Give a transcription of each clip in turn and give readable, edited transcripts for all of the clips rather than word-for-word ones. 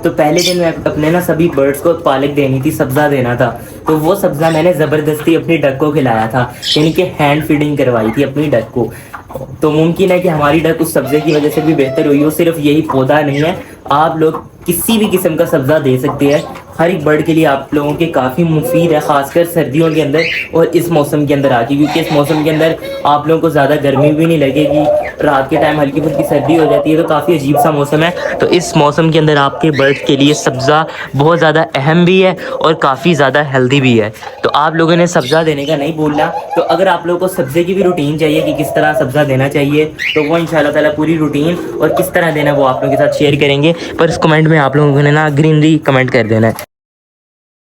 तो पहले दिन मैं अपने ना सभी बर्ड्स को पालक देनी थी, सब्ज़ा देना था। तो वो सब्ज़ा मैंने ज़बरदस्ती अपनी डक को खिलाया था, यानी कि हैंड फीडिंग करवाई थी अपनी डक को। तो मुमकिन है कि हमारी डक उस सब्ज़े की वजह से भी बेहतर हुई हो। सिर्फ यही पौधा नहीं है, आप लोग किसी भी किस्म का सब्ज़ा दे सकते हैं, हर एक बर्ड के लिए आप लोगों के काफ़ी मुफीद है, ख़ासकर सर्दियों के अंदर और इस मौसम के अंदर आके, क्योंकि इस मौसम के अंदर आप लोगों को ज़्यादा गर्मी भी नहीं लगेगी, रात के टाइम हल्की फुल्की सर्दी हो जाती है, तो काफ़ी अजीब सा मौसम है। तो इस मौसम के अंदर आपके बर्ड के लिए सब्ज़ा बहुत ज़्यादा अहम भी है और काफ़ी ज़्यादा हेल्दी भी है। तो आप लोगों ने सब्ज़ा देने का नहीं भूलना। तो अगर आप लोगों को सब्ज़े की भी रूटीन चाहिए कि किस तरह सब्ज़ा देना चाहिए, तो वो इंशाल्लाह ताला पूरी रूटीन और किस तरह देना वो आप लोगों के साथ शेयर करेंगे। पर इस कमेंट में आप लोगों ने ना ग्रीनरी कमेंट कर देना है।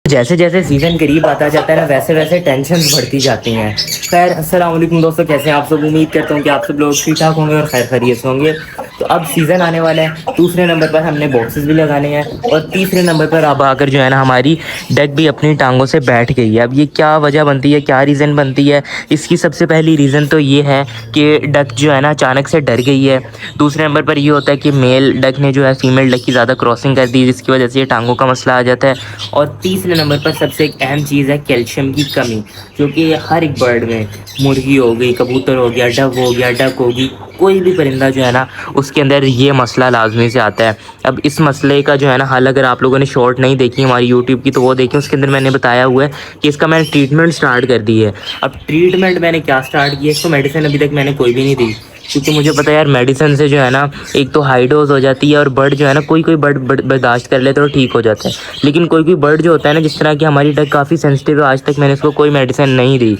जैसे जैसे सीज़न करीब आता जाता है ना, वैसे वैसे टेंशन बढ़ती जाती हैं। खैर, अस्सलाम वालेकुम दोस्तों, कैसे हैं आप सब? उम्मीद करता हूँ कि आप सब लोग ठीक ठाक होंगे और खैर खैरियत से होंगे। तो अब सीज़न आने वाला है, दूसरे नंबर पर हमने बॉक्सेस भी लगाने हैं और तीसरे नंबर पर अब आकर जो है ना हमारी डक भी अपनी टांगों से बैठ गई है। अब ये क्या वजह बनती है, क्या रीज़न बनती है? इसकी सबसे पहली रीज़न तो ये है कि डक जो है ना अचानक से डर गई है। दूसरे नंबर पर ये होता है कि मेल डक ने जो है फीमेल डक की ज़्यादा क्रॉसिंग कर दी, जिसकी वजह से ये टांगों का मसला आ जाता है। और तीसरे नंबर पर सबसे एक अहम चीज़ है कैल्शियम की कमी, जो कि हर एक बर्ड में, मुर्गी हो गई, कबूतर हो गया, डक हो गया, डक होगी, कोई भी परिंदा जो है ना उसके अंदर ये मसला लाजमी से आता है। अब इस मसले का जो है ना हल, अगर आप लोगों ने शॉर्ट नहीं देखी हमारी यूट्यूब की तो वो देखें, उसके अंदर मैंने बताया हुआ है कि इसका मैंने ट्रीटमेंट स्टार्ट कर दी है। अब ट्रीटमेंट मैंने क्या स्टार्ट किया, इसको मेडिसिन अभी तक मैंने कोई भी नहीं दी, क्योंकि मुझे पता है यार मेडिसिन से जो है ना एक तो हाई डोज हो जाती है और बर्ड जो है ना कोई बर्ड बर्दाश्त कर लेते तो ठीक हो जाता है, लेकिन कोई बर्ड जो होता है ना, जिस तरह की हमारी डक काफ़ी सेंसिटिव है, आज तक मैंने इसको कोई मेडिसिन नहीं दी।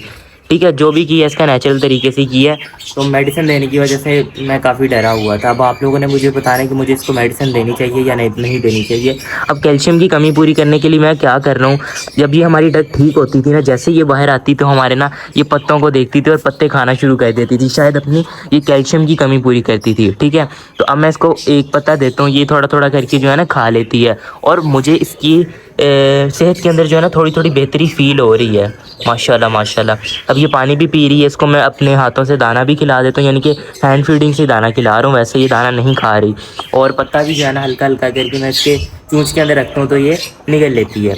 ठीक है, जो भी किया इसका नेचुरल तरीके से किया है, तो मेडिसिन देने की वजह से मैं काफ़ी डरा हुआ था। अब आप लोगों ने मुझे बताना है कि मुझे इसको मेडिसिन देनी चाहिए या नहीं देनी चाहिए। अब कैल्शियम की कमी पूरी करने के लिए मैं क्या कर रहा हूँ, जब ये हमारी डक ठीक होती थी ना, जैसे ये बाहर आती तो हमारे ना ये पत्तों को देखती थी और पत्ते खाना शुरू कर देती थी, शायद अपनी ये कैल्शियम की कमी पूरी करती थी। ठीक है, तो अब मैं इसको एक पत्ता देता हूँ, ये थोड़ा थोड़ा करके जो है ना खा लेती है और मुझे इसकी सेहत के अंदर जो है ना थोड़ी थोड़ी बेहतरी फील हो रही है, माशाल्लाह माशाल्लाह। अब ये पानी भी पी रही है, इसको मैं अपने हाथों से दाना भी खिला देता हूँ, यानी कि हैंड फीडिंग से दाना खिला रहा हूँ, वैसे ये दाना नहीं खा रही। और पत्ता भी जो है ना हल्का हल्का करके मैं इसके चूंच के अंदर रखता हूँ तो ये निगल लेती है।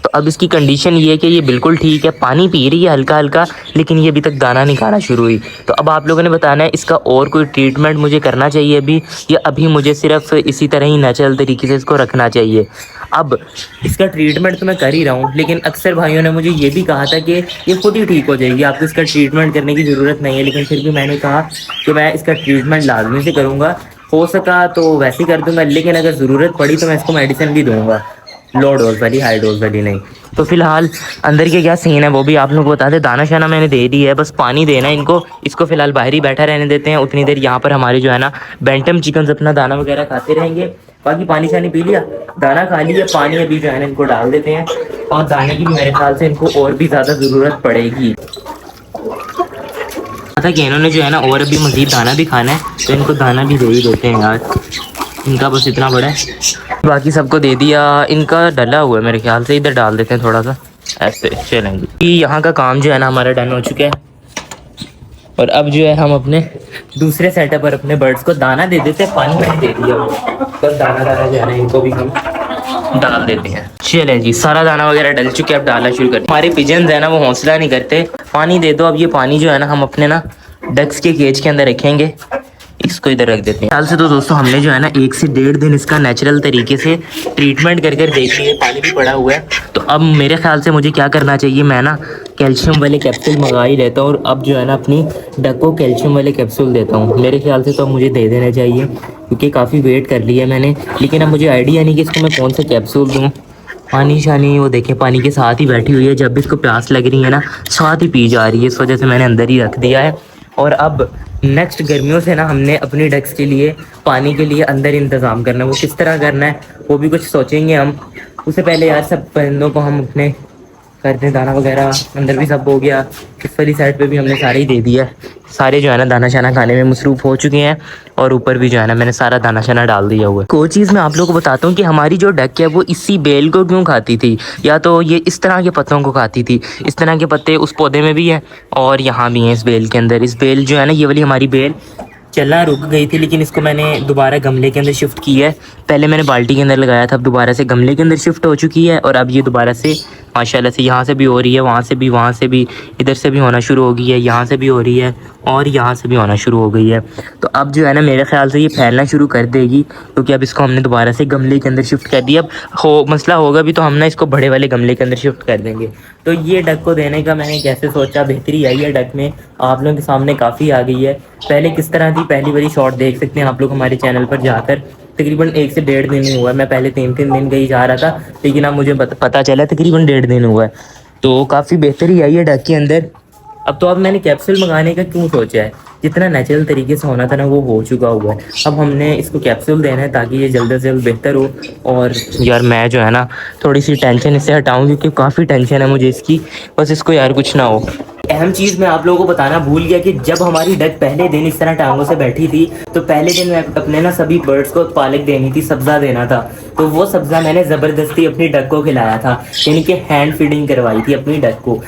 तो अब इसकी कंडीशन ये है कि ये बिल्कुल ठीक है, पानी पी रही है हल्का हल्का, लेकिन ये अभी तक दाना नहीं खाना शुरू हुई। तो अब आप लोगों ने बताना है इसका और कोई ट्रीटमेंट मुझे करना चाहिए अभी, या अभी मुझे सिर्फ इसी तरह ही नेचुरल तरीके से इसको रखना चाहिए। अब इसका ट्रीटमेंट तो मैं कर ही रहा हूँ, लेकिन अक्सर भाइयों ने मुझे ये भी कहा था कि ये खुद ही ठीक हो जाएगी, आपको इसका ट्रीटमेंट करने की ज़रूरत नहीं है। लेकिन फिर भी मैंने कहा कि मैं इसका ट्रीटमेंट लाजमी से करूँगा, हो सका तो वैसे ही कर दूँगा, लेकिन अगर ज़रूरत पड़ी तो मैं इसको मेडिसिन भी दूँगा, लो डोज वाली, हाई डोज वाली नहीं। तो फिलहाल अंदर के क्या सीन है वो भी आप लोगों को बता दें। दाना शाना मैंने दे दी है, बस पानी देना है इनको। इसको फिलहाल बाहर ही बैठा रहने देते हैं, उतनी देर यहाँ पर हमारे जो है ना बैंटम चिकन अपना दाना वगैरह खाते रहेंगे। बाकी पानी शानी पी लिया, दाना खा लिया, पानी अभी जो है ना इनको डाल देते हैं। और दाने की भी मेरे ख्याल से इनको और भी ज़्यादा ज़रूरत पड़ेगी, था कि इन्होंने जो है ना और अभी मज़ीद दाना भी खाना है, तो इनको दाना भी दे ही देते हैं यार, इनका बस इतना बड़ा है। बाकी सबको दे दिया, इनका डला हुआ है मेरे ख्याल से, इधर डाल देते हैं थोड़ा सा, ऐसे चलेंगे। यहाँ का काम जो है ना हमारा डन हो चुका है और अब जो है हम अपने दूसरे सेटअप पर अपने बर्ड्स को दाना दे देते हैं। पानी मैंने दे दिया, बस दाना दाना जो है ना इनको भी हम डाल देते हैं। चलें जी, सारा दाना वगैरह डल चुके हैं, अब डालना शुरू करते हैं। हमारे पिजन्स है ना वो हौसला नहीं करते, पानी दे दो। अब ये पानी जो है ना हम अपने ना डक्स के केज के अंदर रखेंगे, इसको इधर रख देते हैं। ख्याल से तो दोस्तों हमने जो है ना 1 से 1.5 दिन इसका नेचुरल तरीके से ट्रीटमेंट कर देख लिया, पानी भी पड़ा हुआ है। तो अब मेरे ख्याल से मुझे क्या करना चाहिए, मैं ना कैल्शियम वाले कैप्सूल मंगा ही लेता हूँ और अब जो है ना अपनी डक को कैल्शियम वाले कैप्सूल देता हूँ। मेरे ख्याल से तो अब मुझे दे देने चाहिए, क्योंकि काफ़ी वेट कर लिया मैंने, लेकिन अब मुझे आइडिया नहीं कि इसको मैं कौन सा कैप्सूल दूँ। पानी शानी वो देखें पानी के साथ ही बैठी हुई है, जब भी इसको प्यास लग रही है ना साथ ही पी जा रही है, इस वजह से मैंने अंदर ही रख दिया है। और अब नेक्स्ट गर्मियों से ना हमने अपनी डक्स के लिए पानी के लिए अंदर इंतज़ाम करना है, वो किस तरह करना है वो भी कुछ सोचेंगे हम। उससे पहले यार सब परिंदों को हम अपने करते हैं दाना वगैरह, अंदर भी सब हो गया, इस वाली साइड पे भी हमने सारे ही दे दिया। सारे जो है ना दाना शाना खाने में मसरूफ़ हो चुके हैं और ऊपर भी जो है ना मैंने सारा दाना शाना डाल दिया हुआ है। कोई चीज़ मैं आप लोगों को बताता हूँ कि हमारी जो डक है वो इसी बेल को क्यों खाती थी, या तो ये इस तरह के पत्तों को खाती थी। इस तरह के पत्ते उस पौधे में भी हैं और यहाँ भी हैं इस बेल के अंदर। इस बेल जो है ना ये वाली हमारी बेल चलना रुक गई थी, लेकिन इसको मैंने दोबारा गमले के अंदर शिफ्ट किया है। पहले मैंने बाल्टी के अंदर लगाया था, अब दोबारा से गमले के अंदर शिफ्ट हो चुकी है। और अब ये दोबारा से माशाल्लाह से यहाँ से भी हो रही है, वहाँ से भी, इधर से भी होना शुरू हो गई है, यहाँ से भी हो रही है और यहाँ से भी होना शुरू हो गई है। तो अब जो है ना मेरे ख्याल से ये फैलना शुरू कर देगी, क्योंकि अब इसको हमने दोबारा से गमले के अंदर शिफ्ट कर दिया। अब मसला होगा भी तो हम ना इसको बड़े वाले गमले के अंदर शिफ्ट कर देंगे। तो ये डक को देने का मैंने कैसे सोचा, बेहतरी आई है डक में, आप लोगों के सामने काफ़ी आ गई है। पहले किस तरह थी, पहली बारी शॉट देख सकते हैं आप लोग हमारे चैनल पर जाकर। तकरीबन 1 से 1.5 दिन ही हुआ है, मैं पहले 3-3 दिन कहीं जा रहा था, लेकिन अब मुझे पता चला तकरीबन 1.5 दिन हुआ है। तो काफ़ी बेहतरी आई है डक के अंदर। अब तो अब मैंने कैप्सूल मंगाने का क्यों सोचा है, जितना नेचुरल तरीके से होना था ना वो हो चुका हुआ है। अब हमने इसको कैप्सूल देना है ताकि ये जल्द से जल्द बेहतर हो। और यार मैं जो है ना थोड़ी सी टेंशन इससे हटाऊं, क्योंकि काफ़ी टेंशन है मुझे इसकी, बस इसको यार कुछ ना हो। अहम चीज़ मैं आप लोगों को बताना भूल गया कि जब हमारी डक पहले दिन इस तरह टांगों से बैठी थी, तो पहले दिन मैं अपने ना सभी बर्ड्स को पालक देनी थी, सब्ज़ा देना था। तो वो सब्ज़ा मैंने ज़बरदस्ती अपनी डक को खिलाया था, यानी कि हैंड फीडिंग करवाई थी अपनी डक को।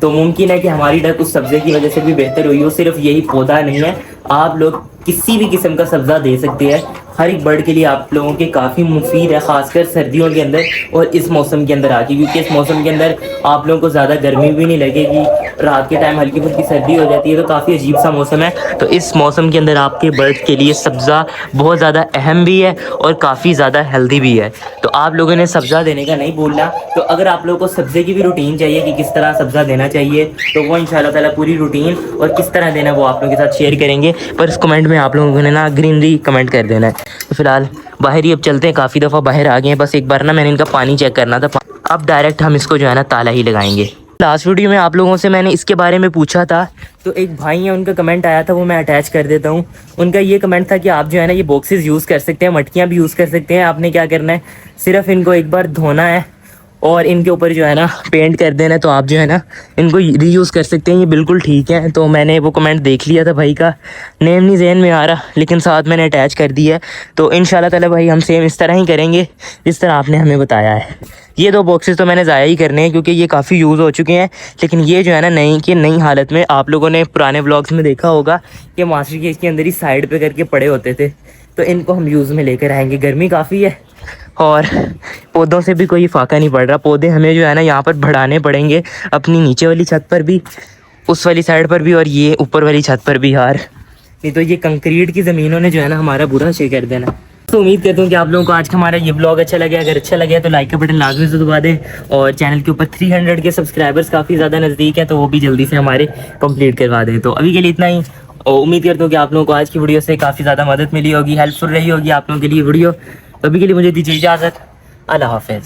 तो मुमकिन है कि हमारी डक उस सब्ज़े की वजह से भी बेहतर हुई हो। सिर्फ यही पौधा नहीं है, आप लोग किसी भी किस्म का सब्ज़ा दे सकते हैं, हर एक बर्ड के लिए आप लोगों के काफ़ी मुफीद है, ख़ासकर सर्दियों के अंदर और इस मौसम के अंदर आके, क्योंकि इस मौसम के अंदर आप लोगों को ज़्यादा गर्मी भी नहीं लगेगी, रात के टाइम हल्की फुल्की सर्दी हो जाती है, तो काफ़ी अजीब सा मौसम है। तो इस मौसम के अंदर आपके बर्ड के लिए सब्ज़ा बहुत ज़्यादा अहम भी है और काफ़ी ज़्यादा हेल्दी भी है। तो आप लोगों ने सब्ज़ा देने का नहीं भूलना। तो अगर आप लोगों को सब्ज़े की भी रूटीन चाहिए कि किस तरह सब्ज़ा देना चाहिए, तो वो इंशाल्लाह ताला पूरी रूटीन और किस तरह देना वो आप लोगों के साथ शेयर करेंगे। पर इस कमेंट में आप लोगों ने ना ग्रीनरी कमेंट कर देना है। तो फिलहाल बाहर ही अब चलते हैं, काफ़ी दफ़ा बाहर आ गए हैं, बस एक बार ना मैंने इनका पानी चेक करना था। अब डायरेक्ट हम इसको जो है ना ताला ही लगाएंगे। लास्ट वीडियो में आप लोगों से मैंने इसके बारे में पूछा था, तो एक भाई है उनका कमेंट आया था, वो मैं अटैच कर देता हूँ। उनका ये कमेंट था कि आप जो है ना ये बॉक्सेस यूज़ कर सकते हैं, मटकियाँ भी यूज़ कर सकते हैं। आपने क्या करना है, सिर्फ इनको एक बार धोना है और इनके ऊपर जो है ना पेंट कर देना है, तो आप जो है ना इनको रीयूज़ कर सकते हैं। ये बिल्कुल ठीक है। तो मैंने वो कमेंट देख लिया था, भाई का नेम नहीं जहन में आ रहा, लेकिन साथ मैंने अटैच कर दिया है। तो इंशाल्लाह ताला भाई हम सेम इस तरह ही करेंगे जिस तरह आपने हमें बताया है। ये 2 बॉक्सेस तो मैंने ज़ाया ही करने हैं, क्योंकि ये काफ़ी यूज़ हो चुके हैं। लेकिन ये जो है ना नई हालत में, आप लोगों ने पुराने व्लॉग्स में देखा होगा कि मास्टर केज के अंदर ही साइड पे करके पड़े होते थे। तो इनको हम यूज़ में लेकर आएंगे। गर्मी काफ़ी है और पौधों से भी कोई फाका नहीं पड़ रहा। पौधे हमें जो है ना यहाँ पर बढ़ाने पड़ेंगे, अपनी नीचे वाली छत पर भी, उस वाली साइड पर भी और ये ऊपर वाली छत पर भी यार, नहीं तो ये कंक्रीट की ज़मीनों ने जो है ना हमारा बुरा शेर कर देना। तो उम्मीद करता हूँ कि आप लोगों को आज का हमारा ये ब्लॉग अच्छा लगा। अगर अच्छा लगे तो लाइक का बटन लाजमी से दबा दें, और चैनल के ऊपर 300 के सब्सक्राइबर्स काफ़ी ज़्यादा नज़दीक है, तो वो भी जल्दी से हमारे कंप्लीट करवा दें। तो अभी के लिए इतना ही, और उम्मीद करता हूँ कि आप लोगों को आज की वीडियो से काफ़ी ज़्यादा मदद मिली होगी, हेल्पफुल रही होगी आप लोगों के लिए वीडियो। तो अभी के लिए मुझे दीजिए इजाज़त। अल्लाह हाफ़िज़।